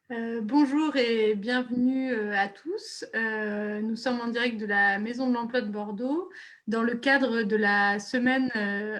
Bonjour et bienvenue à tous. Nous sommes en direct de la Maison de l'Emploi de Bordeaux dans le cadre de la semaine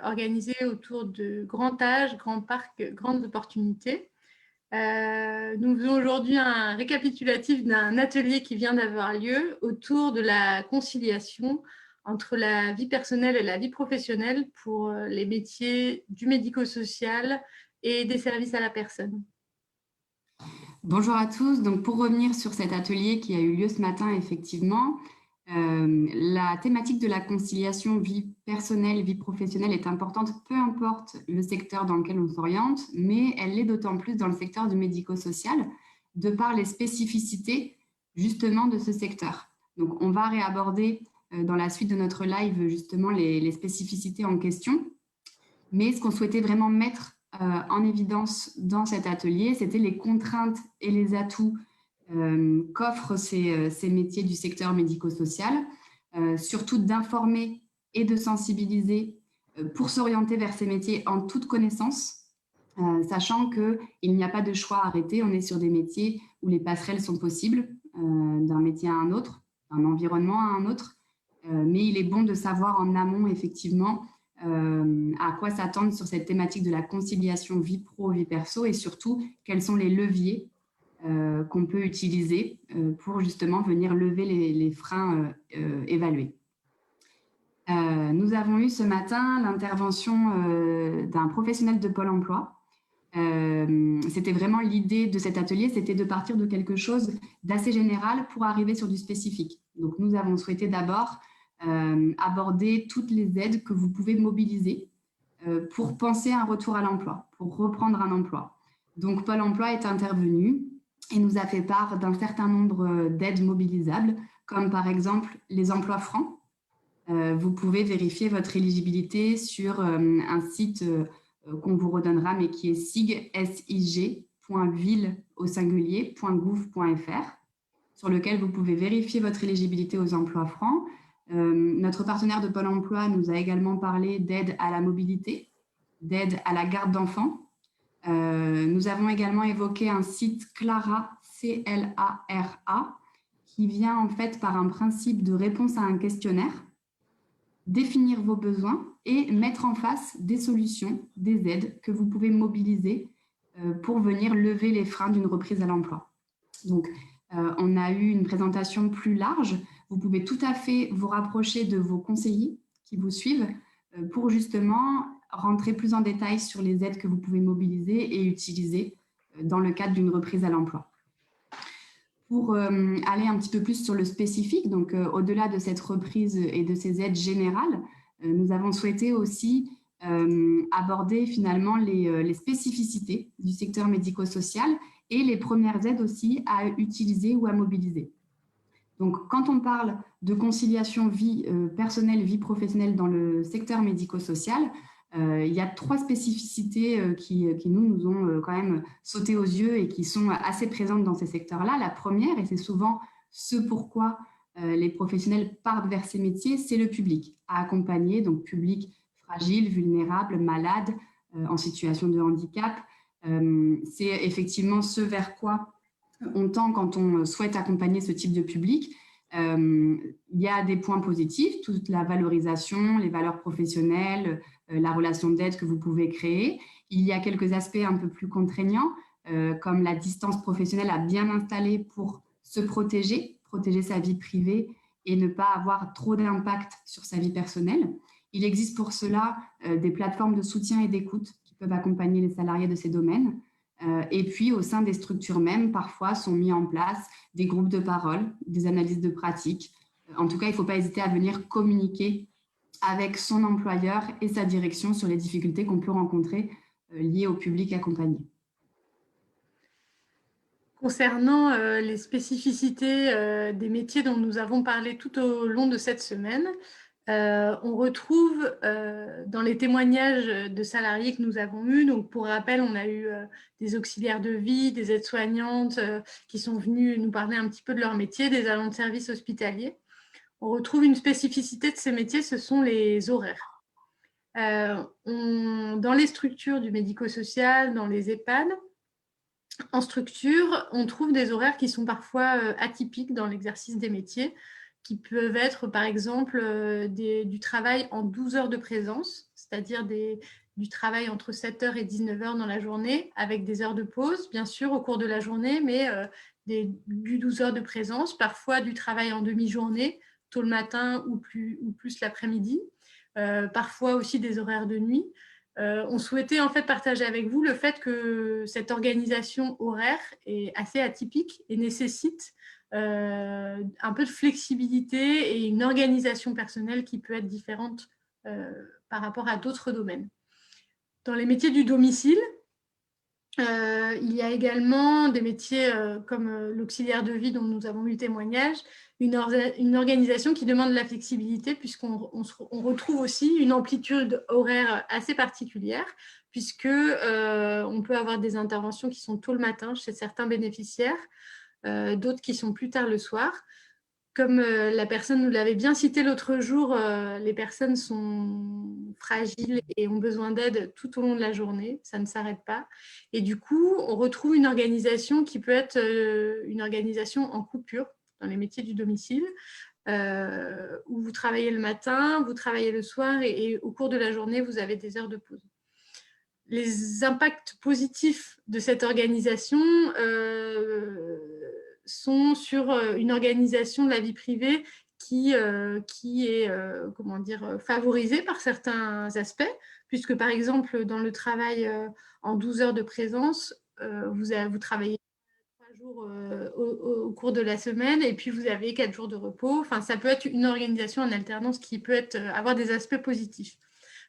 organisée autour de grand âge, grand parc, grandes opportunités. Nous faisons aujourd'hui un récapitulatif d'un atelier qui vient d'avoir lieu autour de la conciliation entre la vie personnelle et la vie professionnelle pour les métiers du médico-social et des services à la personne. Bonjour à tous. Donc, pour revenir sur cet atelier qui a eu lieu ce matin, effectivement, la thématique de la conciliation vie personnelle, vie professionnelle est importante, peu importe le secteur dans lequel on s'oriente, mais elle l'est d'autant plus dans le secteur du médico-social, de par les spécificités justement de ce secteur. Donc, on va réaborder dans la suite de notre live justement les spécificités en question, mais ce qu'on souhaitait vraiment mettre en évidence dans cet atelier, c'était les contraintes et les atouts qu'offrent ces métiers du secteur médico-social, surtout d'informer et de sensibiliser pour s'orienter vers ces métiers en toute connaissance, sachant qu'il n'y a pas de choix arrêté. On est sur des métiers où les passerelles sont possibles d'un métier à un autre, d'un environnement à un autre, mais il est bon de savoir en amont effectivement à quoi s'attendre sur cette thématique de la conciliation vie pro, vie perso, et surtout quels sont les leviers qu'on peut utiliser pour justement venir lever les freins évalués. Nous avons eu ce matin l'intervention d'un professionnel de Pôle emploi. C'était vraiment l'idée de cet atelier, c'était de partir de quelque chose d'assez général pour arriver sur du spécifique. Donc nous avons souhaité d'abord aborder toutes les aides que vous pouvez mobiliser pour penser à un retour à l'emploi, pour reprendre un emploi. Donc Pôle emploi est intervenu et nous a fait part d'un certain nombre d'aides mobilisables, comme par exemple les emplois francs. Vous pouvez vérifier votre éligibilité sur un site qu'on vous redonnera, mais qui est sig.ville.gouv.fr, sur lequel vous pouvez vérifier votre éligibilité aux emplois francs. Notre partenaire de Pôle emploi nous a également parlé d'aide à la mobilité, d'aide à la garde d'enfants. Nous avons également évoqué un site Clara, C-L-A-R-A, qui vient en fait par un principe de réponse à un questionnaire, définir vos besoins et mettre en face des solutions, des aides que vous pouvez mobiliser pour venir lever les freins d'une reprise à l'emploi. Donc, on a eu une présentation plus large. Vous pouvez tout à fait vous rapprocher de vos conseillers qui vous suivent pour justement rentrer plus en détail sur les aides que vous pouvez mobiliser et utiliser dans le cadre d'une reprise à l'emploi. Pour aller un petit peu plus sur le spécifique, donc au-delà de cette reprise et de ces aides générales, nous avons souhaité aussi aborder finalement les spécificités du secteur médico-social et les premières aides aussi à utiliser ou à mobiliser. Donc, quand on parle de conciliation vie personnelle, vie professionnelle dans le secteur médico-social, il y a 3 spécificités qui nous ont quand même sauté aux yeux et qui sont assez présentes dans ces secteurs-là. La première, et c'est souvent ce pourquoi les professionnels partent vers ces métiers, c'est le public à accompagner, donc public fragile, vulnérable, malade, en situation de handicap. C'est effectivement ce vers quoi on tend quand on souhaite accompagner ce type de public. Il y a des points positifs, toute la valorisation, les valeurs professionnelles, la relation d'aide que vous pouvez créer. Il y a quelques aspects un peu plus contraignants, comme la distance professionnelle à bien installer pour se protéger sa vie privée et ne pas avoir trop d'impact sur sa vie personnelle. Il existe pour cela des plateformes de soutien et d'écoute qui peuvent accompagner les salariés de ces domaines. Et puis, au sein des structures mêmes, parfois sont mis en place des groupes de parole, des analyses de pratiques. En tout cas, il ne faut pas hésiter à venir communiquer avec son employeur et sa direction sur les difficultés qu'on peut rencontrer liées au public accompagné. Concernant les spécificités des métiers dont nous avons parlé tout au long de cette semaine, on retrouve dans les témoignages de salariés que nous avons eus, donc pour rappel, on a eu des auxiliaires de vie, des aides-soignantes qui sont venues nous parler un petit peu de leur métier, des agents de service hospitaliers. On retrouve une spécificité de ces métiers, ce sont les horaires. Dans les structures du médico-social, dans les EHPAD, En structure, on trouve des horaires qui sont parfois atypiques dans l'exercice des métiers, qui peuvent être par exemple du travail en 12 heures de présence, c'est-à-dire du travail entre 7 heures et 19 heures dans la journée, avec des heures de pause, bien sûr, au cours de la journée, mais du 12 heures de présence, parfois du travail en demi-journée, tôt le matin ou plus l'après-midi, parfois aussi des horaires de nuit. On souhaitait en fait partager avec vous le fait que cette organisation horaire est assez atypique et nécessite un peu de flexibilité et une organisation personnelle qui peut être différente par rapport à d'autres domaines. Dans les métiers du domicile, il y a également des métiers comme l'auxiliaire de vie dont nous avons eu témoignage, une organisation qui demande de la flexibilité puisqu'on retrouve aussi une amplitude horaire assez particulière puisque on peut avoir des interventions qui sont tôt le matin chez certains bénéficiaires, d'autres qui sont plus tard le soir. Comme la personne nous l'avait bien cité l'autre jour, les personnes sont fragiles et ont besoin d'aide tout au long de la journée, ça ne s'arrête pas. Et du coup, on retrouve une organisation qui peut être une organisation en coupure dans les métiers du domicile, où vous travaillez le matin, vous travaillez le soir et au cours de la journée, vous avez des heures de pause. Les impacts positifs de cette organisation sont sur une organisation de la vie privée qui est comment dire, favorisée par certains aspects, puisque par exemple dans le travail en 12 heures de présence, vous travaillez 3 jours au cours de la semaine et puis vous avez 4 jours de repos. Enfin, ça peut être une organisation en alternance qui peut avoir des aspects positifs.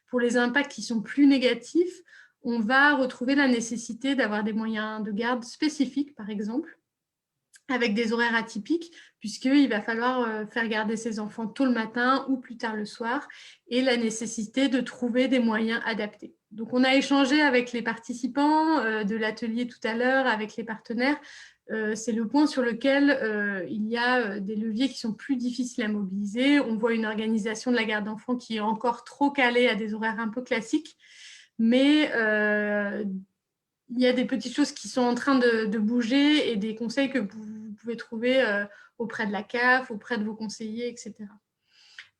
Pour les impacts qui sont plus négatifs, on va retrouver la nécessité d'avoir des moyens de garde spécifiques, par exemple, avec des horaires atypiques, puisqu'il va falloir faire garder ses enfants tôt le matin ou plus tard le soir, et la nécessité de trouver des moyens adaptés. Donc, on a échangé avec les participants de l'atelier tout à l'heure, avec les partenaires. C'est le point sur lequel il y a des leviers qui sont plus difficiles à mobiliser. On voit une organisation de la garde d'enfants qui est encore trop calée à des horaires un peu classiques, mais il y a des petites choses qui sont en train de bouger et des conseils que vous pouvez trouver auprès de la CAF, auprès de vos conseillers, etc.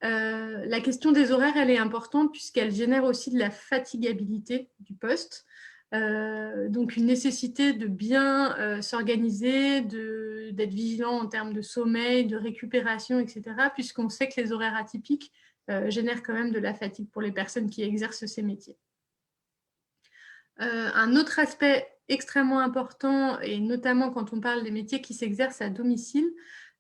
La question des horaires, elle est importante puisqu'elle génère aussi de la fatigabilité du poste. Donc une nécessité de bien s'organiser, d'être vigilant en termes de sommeil, de récupération, etc. Puisqu'on sait que les horaires atypiques génèrent quand même de la fatigue pour les personnes qui exercent ces métiers. Un autre aspect extrêmement important, et notamment quand on parle des métiers qui s'exercent à domicile,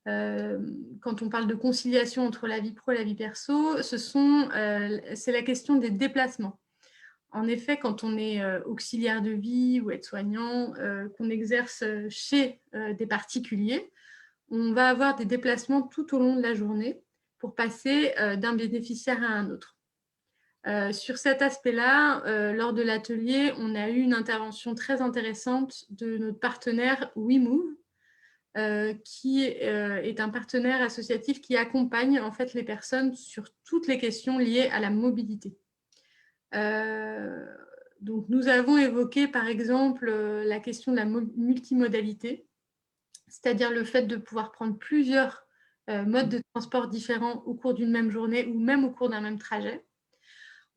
quand on parle de conciliation entre la vie pro et la vie perso, c'est la question des déplacements. En effet, quand on est auxiliaire de vie ou aide-soignant, qu'on exerce chez des particuliers, on va avoir des déplacements tout au long de la journée pour passer d'un bénéficiaire à un autre. Sur cet aspect-là, lors de l'atelier, on a eu une intervention très intéressante de notre partenaire WeMove, qui est un partenaire associatif qui accompagne en fait les personnes sur toutes les questions liées à la mobilité. Donc, nous avons évoqué par exemple la question de la multimodalité, c'est-à-dire le fait de pouvoir prendre plusieurs modes de transport différents au cours d'une même journée ou même au cours d'un même trajet.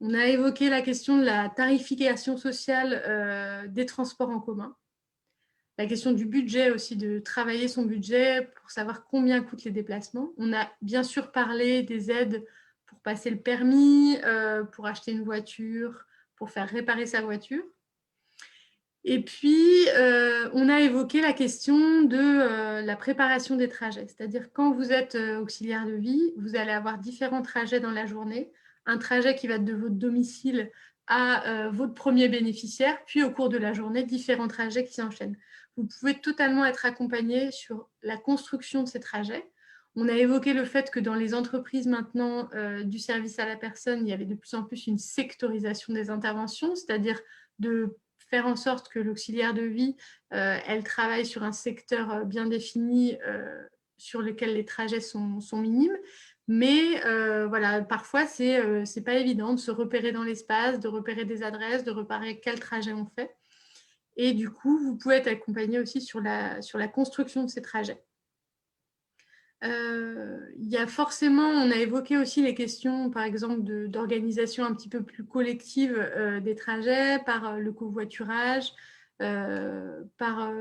On a évoqué la question de la tarification sociale des transports en commun, la question du budget aussi, de travailler son budget pour savoir combien coûtent les déplacements. On a bien sûr parlé des aides pour passer le permis, pour acheter une voiture, pour faire réparer sa voiture. Et puis, on a évoqué la question de la préparation des trajets. C'est-à-dire, quand vous êtes auxiliaire de vie, vous allez avoir différents trajets dans la journée. Un trajet qui va de votre domicile à votre premier bénéficiaire, puis au cours de la journée, différents trajets qui s'enchaînent. Vous pouvez totalement être accompagné sur la construction de ces trajets. On a évoqué le fait que dans les entreprises maintenant du service à la personne, il y avait de plus en plus une sectorisation des interventions, c'est-à-dire de faire en sorte que l'auxiliaire de vie, elle travaille sur un secteur bien défini sur lequel les trajets sont minimes. Mais voilà, parfois, c'est pas évident de se repérer dans l'espace, de repérer des adresses, de repérer quel trajet on fait. Et du coup, vous pouvez être accompagné aussi sur la construction de ces trajets. Il y a forcément, on a évoqué aussi les questions, par exemple, d'organisation un petit peu plus collective des trajets par le covoiturage, par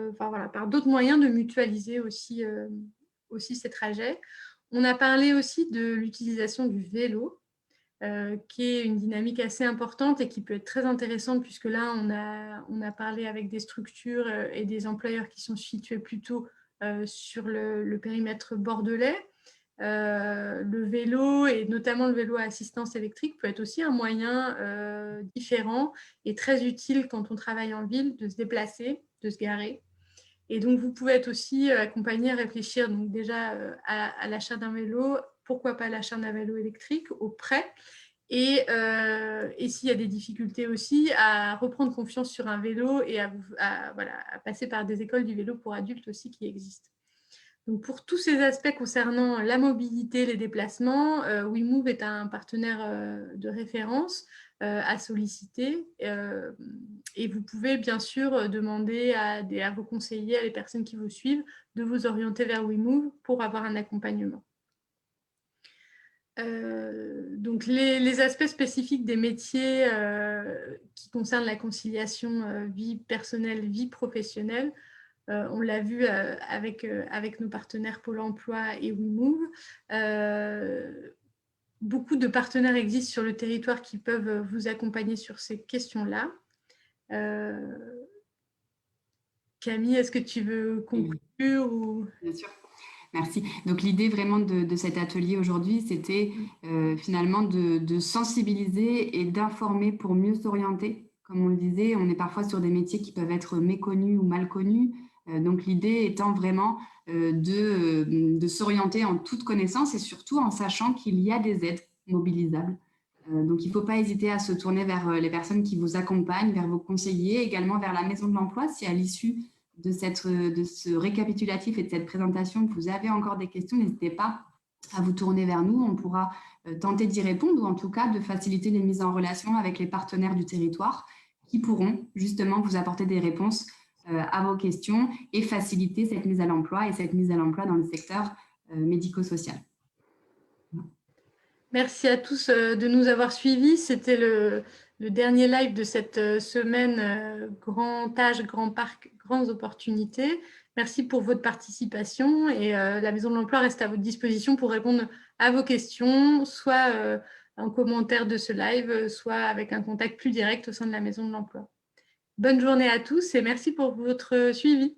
d'autres moyens de mutualiser aussi ces trajets. On a parlé aussi de l'utilisation du vélo, qui est une dynamique assez importante et qui peut être très intéressante, puisque là, on a parlé avec des structures et des employeurs qui sont situés plutôt sur le périmètre bordelais. Le vélo, et notamment le vélo à assistance électrique, peut être aussi un moyen différent et très utile quand on travaille en ville, de se déplacer, de se garer. Et donc, vous pouvez être aussi accompagné à réfléchir donc déjà à l'achat d'un vélo, pourquoi pas l'achat d'un vélo électrique au prêt, et s'il y a des difficultés aussi, à reprendre confiance sur un vélo et à passer par des écoles du vélo pour adultes aussi qui existent. Donc, pour tous ces aspects concernant la mobilité, les déplacements, WeMove est un partenaire de référence à solliciter. Et vous pouvez bien sûr demander à vos conseillers, à les personnes qui vous suivent, de vous orienter vers WeMove pour avoir un accompagnement. Donc les aspects spécifiques des métiers qui concernent la conciliation vie personnelle, vie professionnelle, on l'a vu avec nos partenaires Pôle emploi et WeMove. Beaucoup de partenaires existent sur le territoire qui peuvent vous accompagner sur ces questions-là. Camille, est-ce que tu veux conclure ou... Bien sûr. Merci. Donc l'idée vraiment de cet atelier aujourd'hui, c'était finalement de sensibiliser et d'informer pour mieux s'orienter. Comme on le disait, on est parfois sur des métiers qui peuvent être méconnus ou mal connus. Donc l'idée étant vraiment de s'orienter en toute connaissance et surtout en sachant qu'il y a des aides mobilisables. Donc il ne faut pas hésiter à se tourner vers les personnes qui vous accompagnent, vers vos conseillers, également vers la Maison de l'Emploi si à l'issue de ce récapitulatif et de cette présentation, vous avez encore des questions, n'hésitez pas à vous tourner vers nous. On pourra tenter d'y répondre ou en tout cas de faciliter les mises en relation avec les partenaires du territoire qui pourront justement vous apporter des réponses à vos questions et faciliter cette mise à l'emploi et cette mise à l'emploi dans le secteur médico-social. Merci à tous de nous avoir suivis. C'était le dernier live de cette semaine Grand Âge, Grand Parc, Grandes Opportunités. Merci pour votre participation et la Maison de l'Emploi reste à votre disposition pour répondre à vos questions, soit en commentaire de ce live, soit avec un contact plus direct au sein de la Maison de l'Emploi. Bonne journée à tous et merci pour votre suivi.